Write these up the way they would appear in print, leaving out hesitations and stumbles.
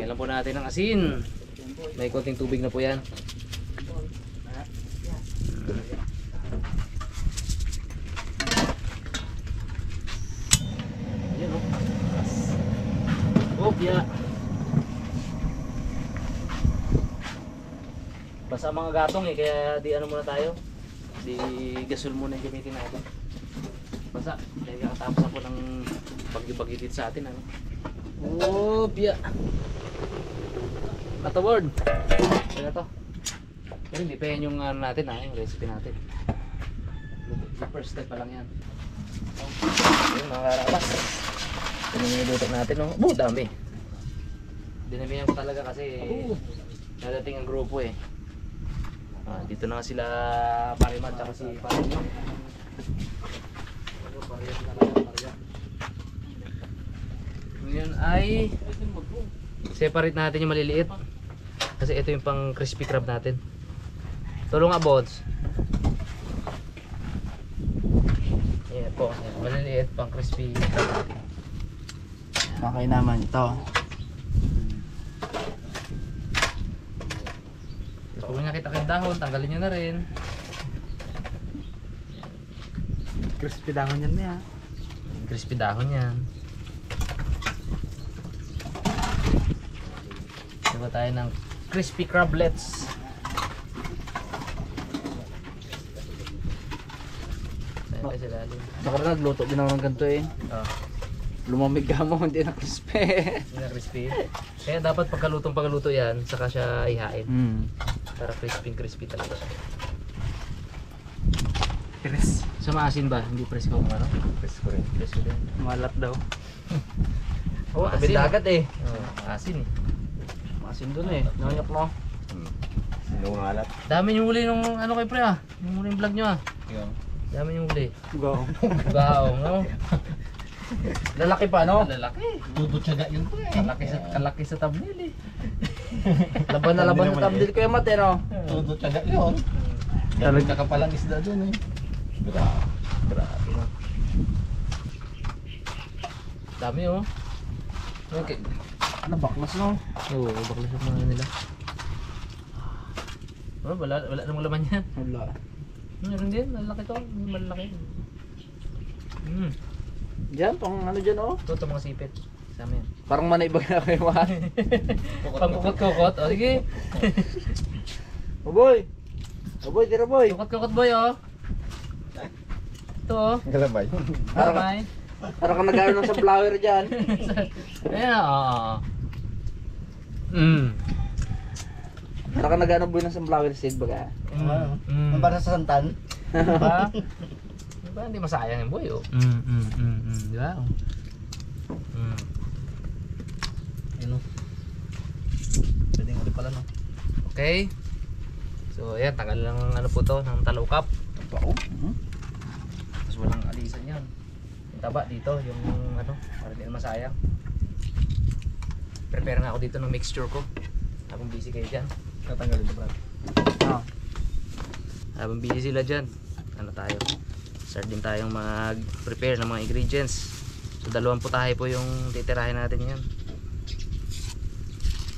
Lagyan lang po natin ng asin. May konting tubig na po yan. Ayan o. Opya. Basta mga gatong eh, kaya di ano muna tayo. Di gasol muna yung gamitin natin. Basta, dahil kakatapos ako ng bagyo-bagyo dito sa atin ano. Opya. Ito word. Kaya to. Pero hindi pa yan yung ano natin yung recipe natin. The first step pa lang yan. Ayun mga karabas. Ito yung nilutok natin no. Dami. Dinamihan ko talaga kasi nadating ang grupo eh. Dito na nga sila Parimat at si Parimat. Ngayon ay separate natin yung maliliit. Kasi ito yung pang crispy crab natin. Tulong nga bods. Ayan po, maliliit pang crispy crab natin. Okay naman ito. Kung nakita kayong dahon, tanggalin nyo na rin. Crispy dahon yan niya. Crispy dahon yan. Diba tayo ng crispy crablets. Ayan tayo sila. Baka rin nagluto din ako ng ganito eh. Lumamig ka mo, hindi na crispy. Hindi na crispy. Kaya dapat pagkaluto yan, saka siya ihain. Para crispy talaga siya. Chris. Sa maasin ba? Hindi presko kung ano? Presko rin. Presko din. Malat daw. Oh, Tabi dagat eh. Asin eh. Masin dun eh. Nanyok mo. Sinong alat? Dami yung huli nung ano kay pre yung huli yung vlog nyo Dami yung huli. Go. Gaong no? Lalaki pa no? Lalaki. Tututsaga yun po eh. Kalaki sa thumbnail eh. Laban na laban sa thumbnail ko yung mate no? Tututsaga yun. Talagang kakapalang isda dun eh. Grabe no. Dami oh. Okay. Ano baklas no? Oo, baklas yung mga nila. Wala namang laman yan. Wala. Meron din, malaki to. Malaki. Diyan, pang ano dyan oh. Ito mga sipit. Sama yan. Parang manaibag na kayo mga. Pangkukot-kukot. O sige. Oh boy! Oh boy, tira boy! Kukot-kukot boy oh. Ito oh. Galabay. Parang Parang ka nag-aaral ng sunflower dyan. ayan oo. Parang ka nag-aaral boy ng sunflower seed baga. Ang para sa santan. Diba? Diba? Hindi masayang yung boy oh. Diba? Yun oh. Pwede nga rin pala no. Okay. So ayan, tagal lang ano po to ng talukap. Tapos walang alisan yan. Yung taba dito, yung ano, para hindi na masayang. Prepare nga ako dito ng mixture ko. Habang busy kayo dyan. Tatanggalin mo brad. Habang busy sila dyan, ano tayo, start din tayong mag-prepare ng mga ingredients. So 2 putahe po yung titirahin natin yan.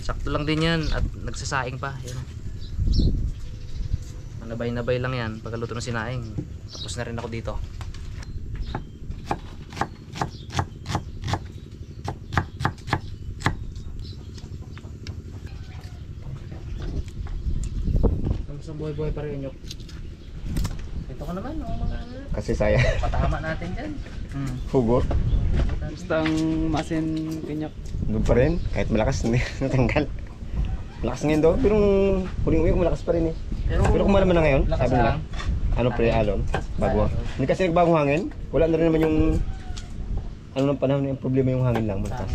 Sakto lang din yan at nagsasaing pa. Yun. Nabay-nabay lang yan pagkaluto ng sinaing. Tapos na rin ako dito. Kamusta buhay-buhay pa rin yun? Ito ka naman, mga Kasi saya. patama natin dyan. Hugot. Basta ang masin kanyak. Doon pa rin. Kahit malakas natanggal. Malakas ngayon daw. Pero huling uwi ko malakas pa rin eh. Pero kung malaman na ngayon, lakas sabi nila. lang. Ano pre-alon? Bago. Hindi kasi nagbagong hangin. Wala na rin naman yung ano ng panahon yung problema yung hangin lang malakas.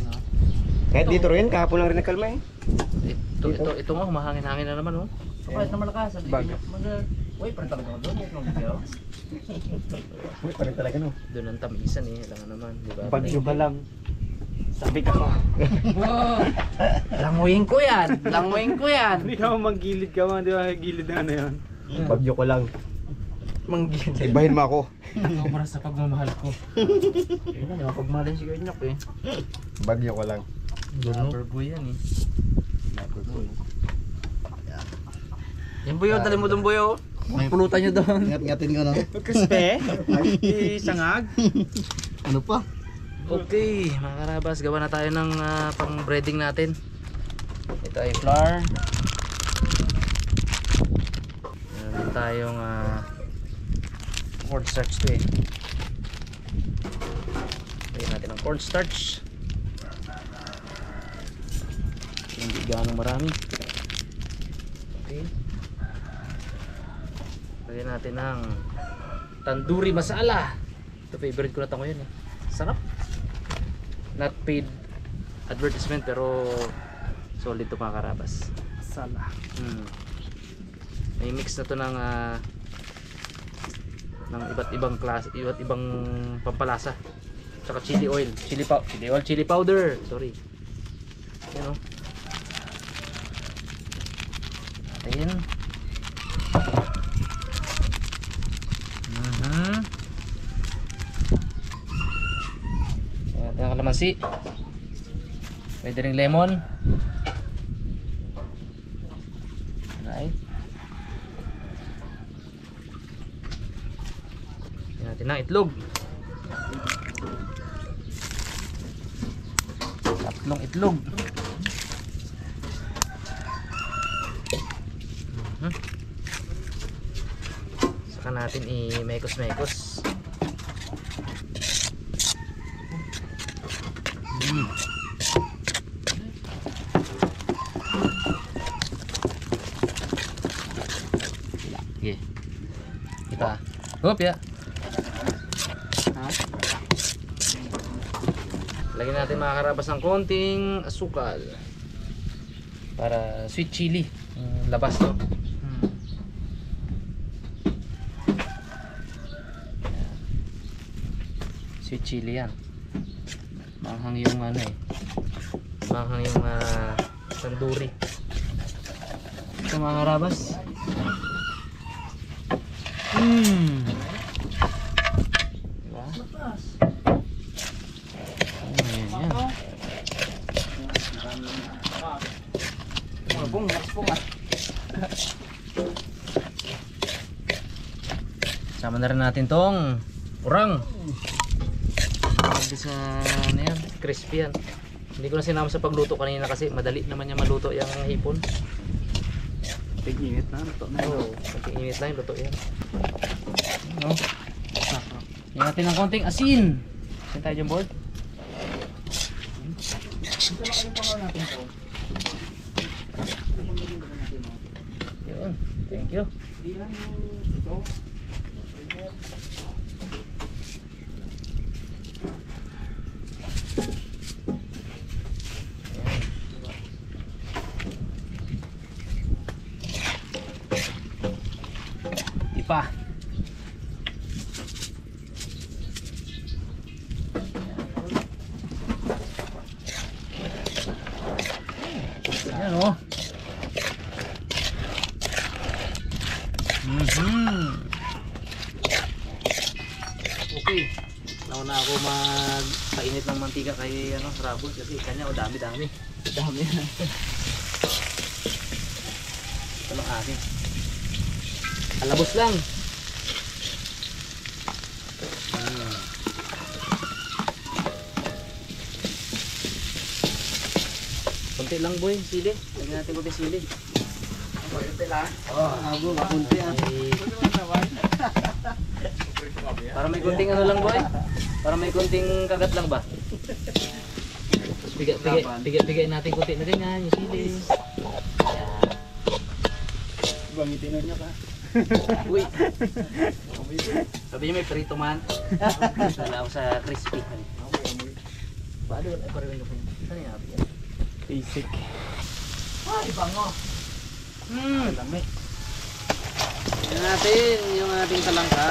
Kahit dito rin, kahapon lang rin nagkalma eh. Ito nga, humahangin-hangin na naman oh. So, kahit na malakas, uy, parang talaga ako doon. Uy, pa rin talaga no. Doon ang tamisan eh, alam nga naman, di ba? Bagyo ka lang. Sabi ka ko. Languyin ko yan. Languyin ko yan. Hindi ka maggilid ka man, di ba? Gilid na ano yun. Bagyo ko lang. Manggilid. Ibahin mo ako. Sobra sa pagmamahal ko. Ayun na, pagmalin si Kanyok eh. Bagyo ko lang. Rubber boy yan eh. Yung buyo, dali mo dun buyo. Pulutan nyo doon. Ingat-ingatin ko no. Krispe? Isangag? Ano pa? Okay, mga karabas, gawa na tayo ng pang breading natin. Ito ay flour. Meron din tayong cornstarch to eh. Lagyan natin ang cornstarch. Hindi gaano marami. Okay. Lagyan natin ng tandoori masala. Ito favorite ko na tango yun eh. Sarap. Not paid advertisement pero solid to mga karabas. Sala. May mix na to ng iba't ibang klase, iba't ibang pampalasa. Tsaka chili oil, chili powder. Sorry. Yan oh. Ayan. Ayan, ang kalamansi. Pwede ring lemon. Right. Ayan natin ang itlog. Tatlong itlog. Saka natin i-mekos-mekos. Okay. Kita. Hop ya. Lagyan natin mga karabas ng konting asukal para sweet chili. Labas to. Sweet chili yan. Manghang yung ano eh. Manghang yung tandoori. Ito mga karabas. Diba? Ayan yan. Sama na rin natin tong urang. Hindi sa ano yan, crispy yan. Hindi ko na sinama sa pagluto kanina kasi madali naman niya maluto yung hipon. Tig-init na. Ito na. Oo, pag-init lang, luto yan. No? Yan natin ng konting asin. Asin tayo dyan, board. Yun, thank you. Ipa. Ayan o. Okay. Nauna ako magpainit ng mantika kay Rabol kasi kanya dami-dami. Dami yan. Ito lang akin. Alabos lang. Kunti lang boy, sili. Lagyan natin kunti sili. Kunti lang. Ako, makunti ah. Para may kunting ano lang boy. Para may kunting kagat lang ba? Tapos bigay natin kunti na din yan, yung sili. Yan. Bangitin niya ka. Uy. Sabi niya may prito man. Salaw sa crispy. Paano para rin ko. Saan yung happy? Basic. Ay, bango. Dami. Tignan natin yung ating talangka.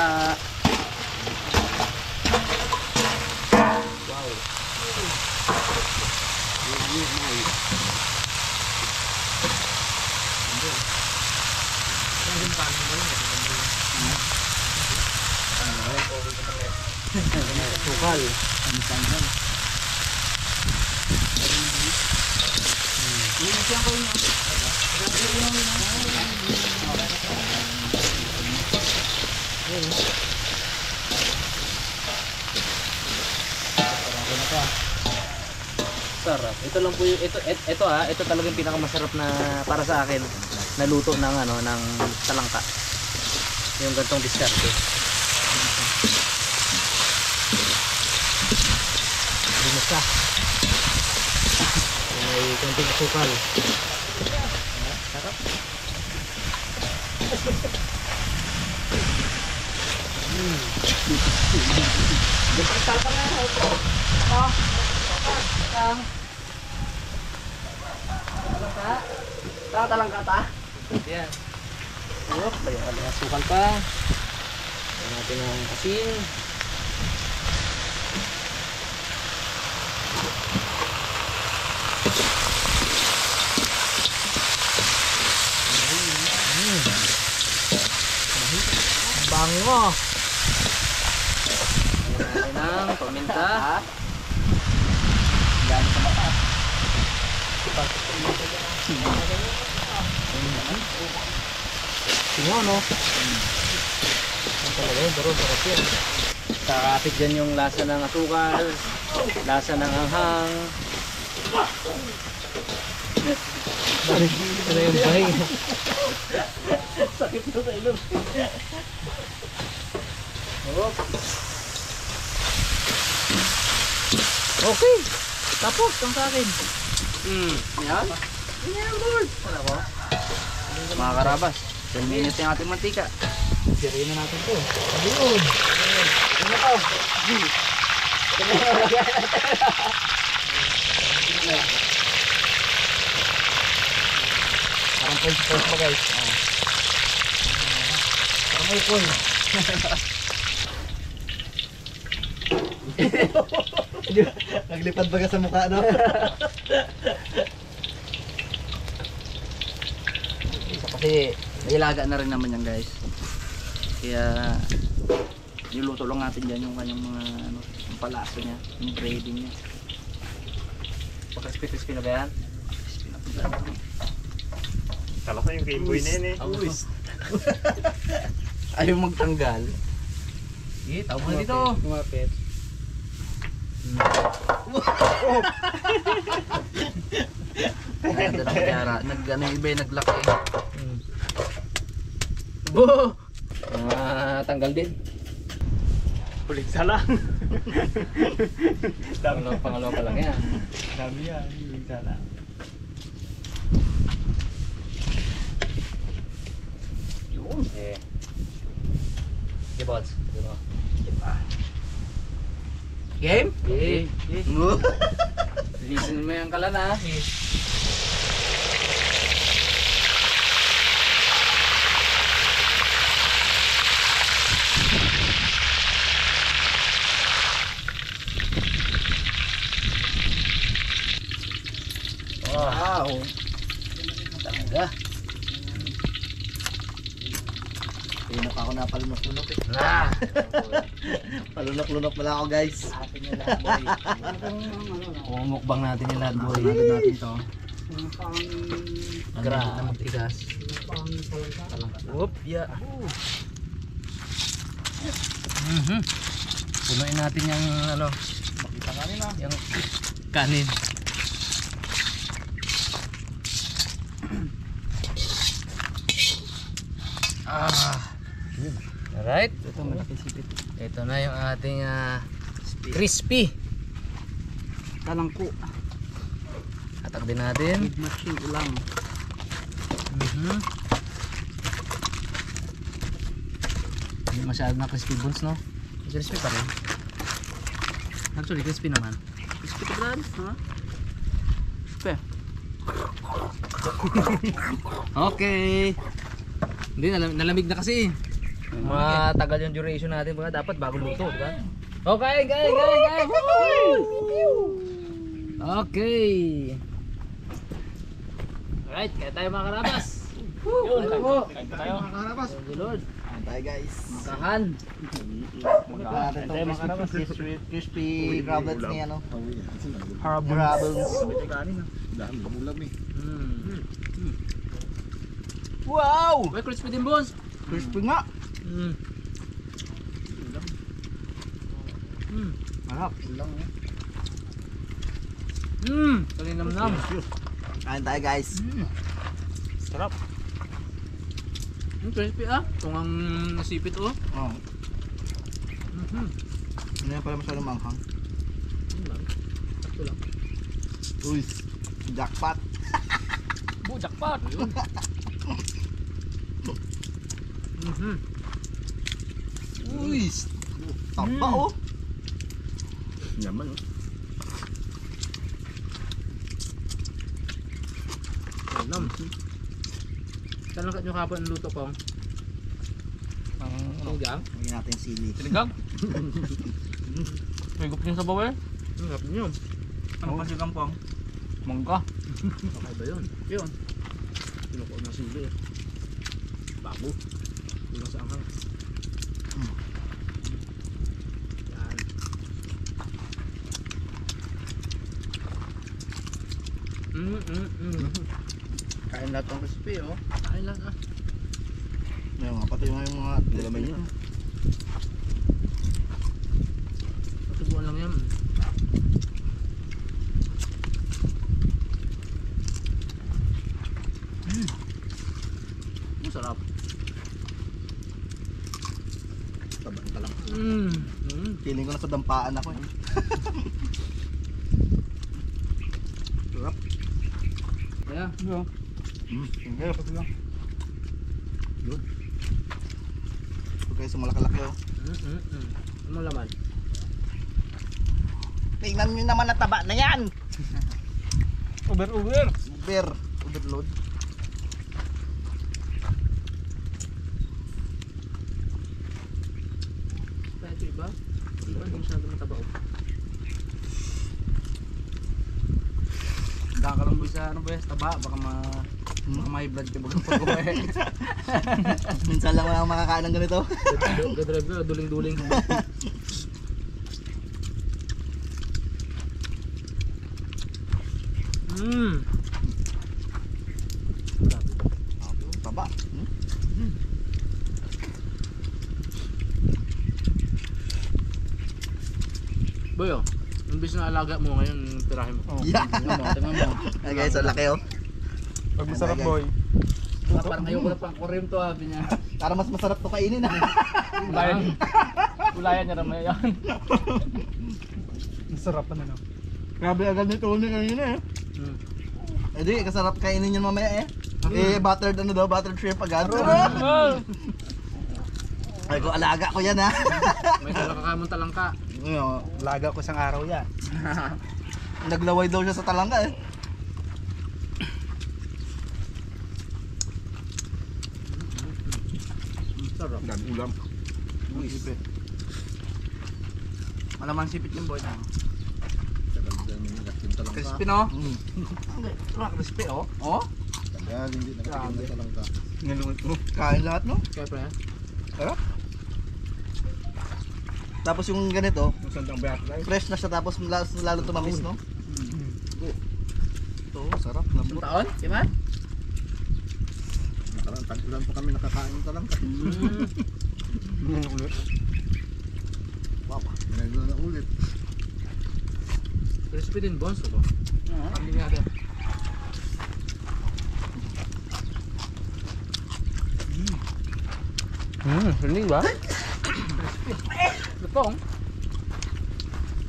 Wow. Sukal. Sarap. Ito lang po yung ito talagang pinakamasarap na para sa akin na luto ng ng talangka. Yung gantong diskarte. Bumusta. May konting asukal. Sarap. Tatalang ka ta? Yan. Yup, may asukal pa. Ayan natin ang asin. Bango. Ayan natin ang paminta. Tingo, no? Ang talaga yun, pero sarap yan. Kakapit dyan yung lasa ng asukal, lasa ng anghang. Ito na yung bahay. Sakit na sa ilong. Okay, tapos ang sa akin. Yan. Yan, Lord. Ano ba? Mga karabas, 10 minutes yung ating mantika. Sirayin na natin to. Ayun. Ano to? Parang point pa guys. Parang may point. Naglipad ba ka sa mukha, no? Kasi nailaga na rin naman yan guys. Kaya niluto lang natin dyan yung kanyang mga yung palaso niya, yung breading niya. Crispy na ba yan? Kala ko yung Game Boy na yun eh. Ayaw magtanggal. Sige, tawag mo dito. Kumapit. Ay, ito na kunyara. Ano yung iba yung naglaki. Bo! Tanggal din. Ulit sa lang. Pangalawa pa lang yan. Dami yan. Ulit sa lang. Eh. Okay, boss. Game? Okay. Listen mo yung kalan ha. Wow. Talaga. Pinok ako na palunok-lunok eh. Ah! Palunok-lunok pala ako guys. Umukbang natin yung lahat boy. Natin natin to. Grabe na magtigas. Oop, yeah. Punuin natin yung yung kanin. Alright. Ito malaki sipit. Ito na yung ating crispy. Talangko. Atak din natin. Big machine ulam. Hindi masyado na crispy buns, no? Crispy pa rin. Actually crispy naman. Crispy to brad, ha? Pe. Okay. Hindi, nalamig na kasi. Matagal yung duration natin. Baka dapat bago luto, di ba? Okay, guys. Okay. Alright, kaya tayo mga karabas. Yun, tayo. Nakakarabas. Thank you, Lord. Kain tayo guys. Kahan. Ito natin itong crispy crablets ni ano. Crabbles. Wow! Uy, crispy din boss. Crispy nga. Harap. Kalinamnam. Kain tayo guys. Sarap. Crispy ah. Tungang nasipit oh. Oh. Hindi na pala masyadong manghang. Ito lang. Uy, jackpot. Jackpot. Uy, tamba oh. Yaman, oh. Nam. Saan lang nyo kapon ang luto kong? Sinigang? Lagyan natin sili. Sinigang? May gup niyo sa bawa eh. Ang gap niyo. Ano pa si Kampong? Mangga. Okay ba yun? Yun. Pinukuha na sili eh. Bago. Hindi sa anghang. Yan. Kain lahat ng crispy oh. Kain lang ah. Ngayon nga, pati yung mga dalaman yun. Patubuan lang yan. Masarap. Taban pa lang. Feeling ko nasa dampaan ako eh. Sarap. Kaya, Hindi, pati lang. Yun. Huwag kayo sumalaki-laki oh. ano laman? Tingnan nyo naman na taba na yan! Uber. Overload. Kaya ito iba? Hindi masyado mataba oh. Daan ka lang boy sa ano ba yes, taba, baka may blood ka bagang pag-uwi. Minsan lang ako makakain ng ganito. Gadrive ko, duling-duling. Taba. Boy oh, imbis na alaga mo ngayon, tirahin mo. Yeah. Tingnan mo. Ay guys, ang laki oh. Pag masarap boy. Parang ayoko na pang kurim to habi niya. Para mas masarap to kainin ah. Ulayan niya naman yan. Masarap pa na no. Grabe agad nito ni kanina eh. Eh di, kasarap kainin yun mamaya eh. Buttered ano daw, buttered shrimp agad. Ay ko, alaga ko yan ha. May talakakamon talangka. Alaga ko isang araw yan. Naglaway daw siya sa talangka eh. Sarap. Dami ulam. Sipit. Malamang sipit yung boy. Crispy no? Crispy oh. Oh? Hindi Grabe. talangka. Kain lahat no? Kaya pa yan. Sarap. Tapos yung ganito, Sandang bayat guys. fresh na siya tapos lalo tumamis no? Ito, sarap. Isang taon? Kiman? Nakarang tag-ulan pa kami nakakain ng talangka. Ngayon ulit. Wow. Ngayon na ulit. Crispy din bones ko. Pamili nga din. Hindi ba? Lutong.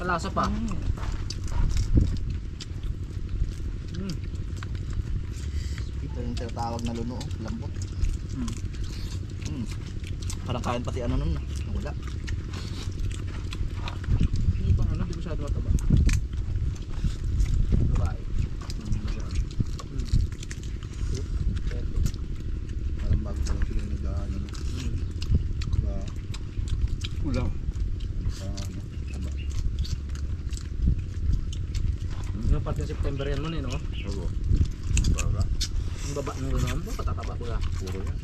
Kalasa pa. Ito yung tinatawag na luno, oh. Lambot. Parang kain pati ano nun. Wala. Hindi pang ano, di masyado mataba. Babae. Parang bago pa lang sila nag-ano. Ulam. Ano pati September yan mo no? Oo. Baga. Yung baba ng gano'n, patataba ko na. Puro yan.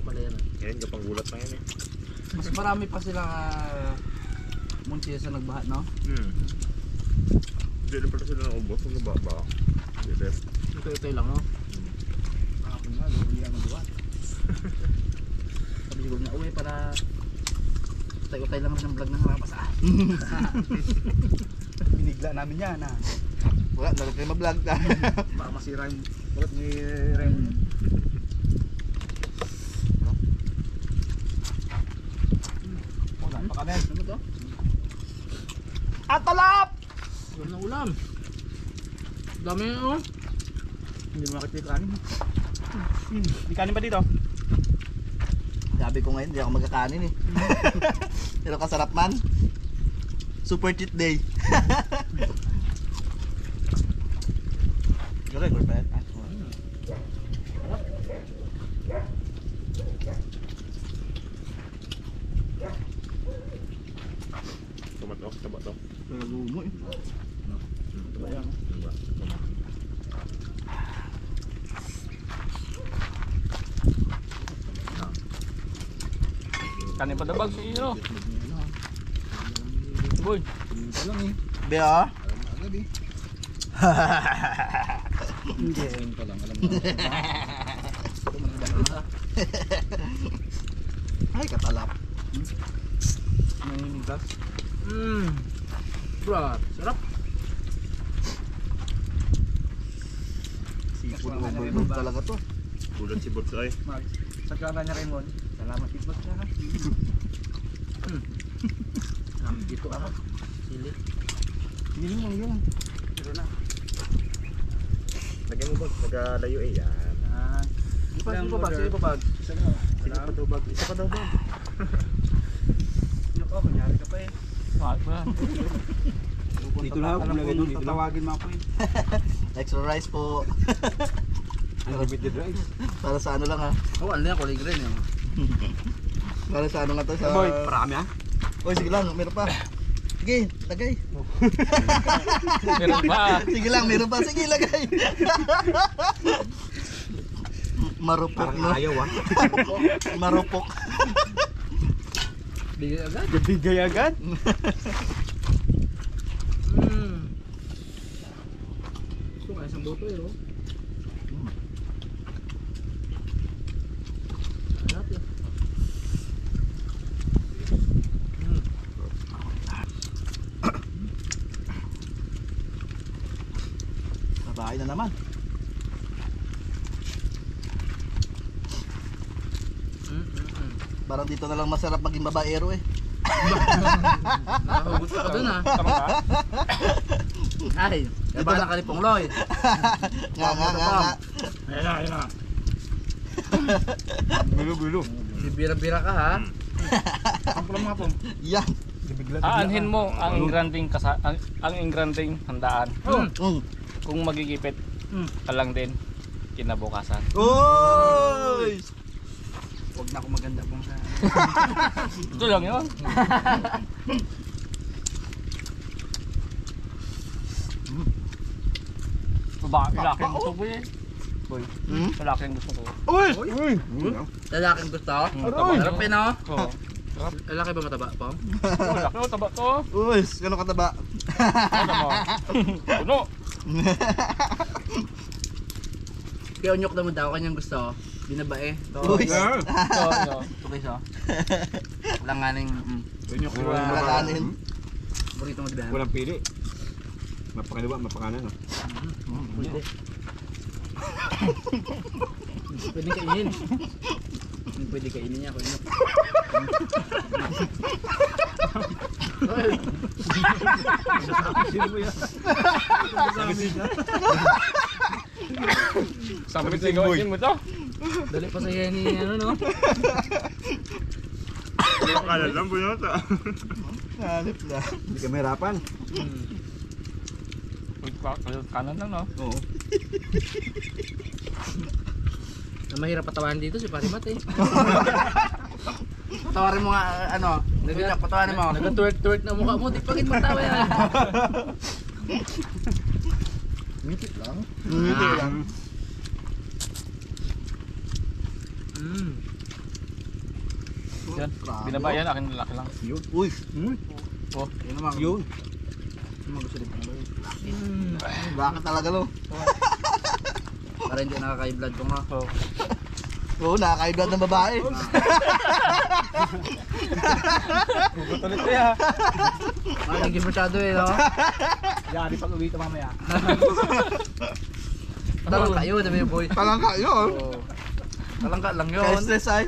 pala yan. Yan, kapang gulat na yan eh. Mas marami pa silang munchi sa nagbahat, no? Hindi rin pala sila naubos kung nababa. Hindi rin. Ito lang, no? Kahapon nga, luli ang nagbahat. Sabi siguro niya, uwi para tayo-tayo lang rin ang vlog ng harapas. Binigla namin yan ah. Wala, dapat kayo ma-vlog na. Baka masira yung ulat ni Ren. Wala pa kami. Ano to? At talap! Ulam na ulam. Dami oh. Hindi mo makita yung kanin. May kanin pa dito? Sabi ko ngayon, hindi ako magkakanin eh. Pero kasarap man. Super cheat day. Record pa yan. Taba to. Lumo eh. Taba yan. Kanin pa dabag sa iyo. Boy. Be ah. Hindi. Ay, katalap. Nanginiglas. Brad, sarap. Seafood overload talaga to. Gulat si Bots ay. Sa kanan niya Raymond. Salamat ikot siya ha. Dito ako. Sili. Hindi mo yun. Pero na. Lagyan mo Bots, nagalayo eh. Yan. Di pa bag? Sige pa bag? Sige pa daw bag. Isa pa daw bag. Yok ako, kunyari ka pa eh. Bakit ba? Dito na ako, lagay doon, dito na. Tatawagin mo ako eh. Extra rice po. Unlimited rice. Para sa ano lang ha. Oh, ano yan? Kulay green yan. Para sa ano nga to sa... Boy, Marami ah. Oy, sige lang, meron pa. Sige, lagay. meron pa. Sige lang, meron pa. Sige, lagay. Marupok Parang no. ayaw ah. Marupok. Bigay agad. Bigay agad? Ito nga, isang boto eh, oh. Sarap yan. Babae na naman. Parang dito na lang masarap maging babaero eh. Nakahugot ka dun ah. Tama ka? Ay, iba na kalipong loy. Nga. Ayan na, ayan na. Gulo-gulo. Bibira-bira ka ha. Ang pula mga pong. Yan. Aanhin mo ang ingranding handaan. Kung magigipit ka lang din kinabukasan. Oy! Huwag na ako maganda pong sa... Ito lang yun. Lalaking gusto ko eh. Boy, lalaking gusto ko. Uy! Lalaking gusto? Sarap eh no? Oo. Lalaki ba mataba po? Laki o taba to. Uy, gano'n kataba? Ano mo? Puno. Kaya unyok naman daw kanyang gusto. Binabae. Uy! Ito guys oh. Walang nga ning Malakanin. burrito magdaan. Walang pili. Mapakaliwa, mapakanan no. Pwede. Pwede kainin. Pwede kainin niya ako. Sabi ko gawin mo to. Dali pa sa yan ni ano no? Makalan lang po yun ata. Hanip na. Hindi ka mahirapan. Kanan lang no. Oo. Ang mahirap patawanan dito si Parimat eh. Patawarin mo nga ano, patawarin mo. Nag-twerk na mukha mo, di pagin matawa yan. Ngipit lang. Yan. Grabe. Binaba yan, akin lalaki lang. Uy. Oh, Yun naman. Yun. Ano gusto din pala? Bakit talaga no? Para hindi nakaka-blood ko nga. oh. Oo, nakaka-blood ng babae. Tutulit ko ya. Maligid masyado eh, no? Yari pag uwi ito mamaya. Talang kayo, sabi yung boy. Talang kayo. Oh. Talangka lang yun. Kaya stress ay.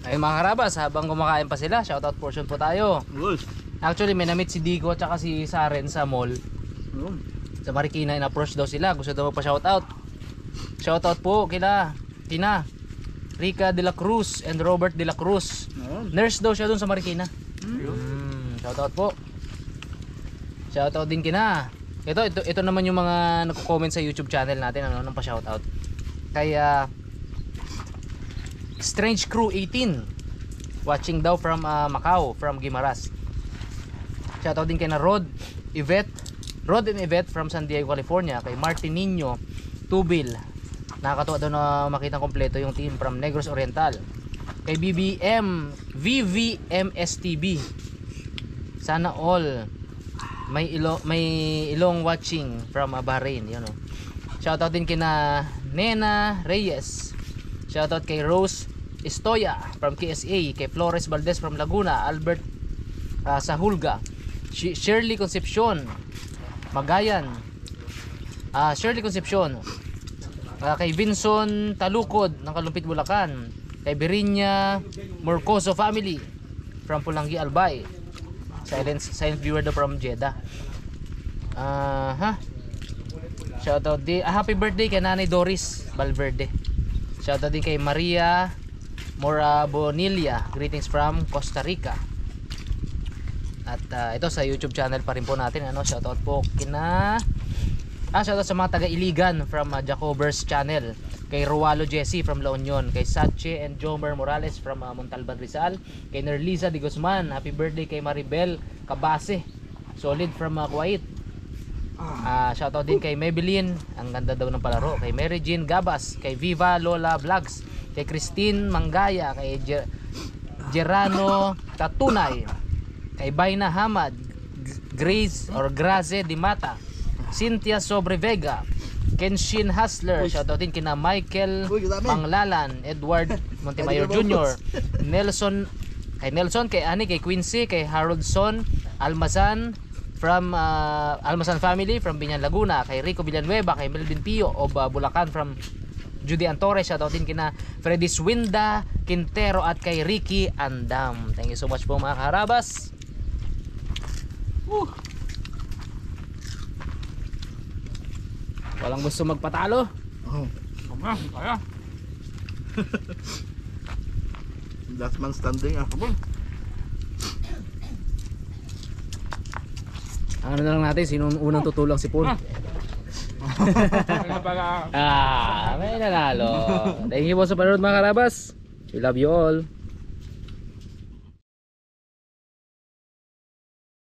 Ay mga karabas, habang kumakain pa sila, shoutout portion po tayo. Actually may namit si Dico at saka si Saren sa mall. Sa Marikina, in-approach daw sila, gusto daw magpa-shoutout. Shoutout po kina Rica de la Cruz and Robert de la Cruz. Nurse daw siya dun sa Marikina. Shoutout po. Shoutout din kina. Ito naman yung mga nagko-comment sa YouTube channel natin, ano, nang pa-shoutout. Kaya Strange Crew 18 watching daw from Macau, from Guimaras. Shoutout din kay na Rod and Yvette from San Diego, California. Kay Martin Nino Tubil, nakakatuwa daw na makita kompleto yung team from Negros Oriental. Kay VVMSTB, sana all may ilong watching from Bahrain, yun o. Shoutout din kina Nena Reyes. Shoutout kay Rose Estoya from KSA, kay Flores Valdez from Laguna, Albert Sahulga, Shirley Concepcion Magayan, Shirley Concepcion, kay Vinson Talukod ng Kalumpit, Bulacan, kay Berinya Morcoso family from Pulangi, Albay. Silent viewer daw from Jeddah. Shoutout din, happy birthday kay Nanay Doris Valverde. Shoutout din kay Maria Mora Bonilla, greetings from Costa Rica. At ito sa YouTube channel pa rin po natin, ano, shoutout po kina shoutout sa mga taga Iligan from Jacobers channel, kay Rualo Jesse from La Union, kay Sache and Jomer Morales from Montalban, Rizal, kay Nerliza de Guzman, happy birthday kay Maribel Cabase Solid from Kuwait. Shoutout din kay Maybelline, ang ganda daw ng palaro, kay Mary Jean Gabas, kay Viva Lola Vlogs, kay Christine Manggaya, kay Gerano Tatunay, kay Baina Hamad, Grace Di Mata, Cynthia Sobre Vega, Kenshin Hustler, shoutout din kina Michael Panglalan, Edward Montemayor Jr., Nelson, kay Ani, kay Quincy, kay Haroldson Almazan from Almazan family from Binyan, Laguna, kay Rico Villanueva, kay Melvin Pio of Bulacan from Judy Antore, shoutout din kina Freddy Swinda Quintero at kay Ricky Andam. Thank you so much po mga karabas. Walang gusto magpatalo. Kaya. Last man standing ah. Ang ano na lang natin, sino unang tutulong si Paul? May nanalo. Thank you po sa panonood mga karabas. We love you all.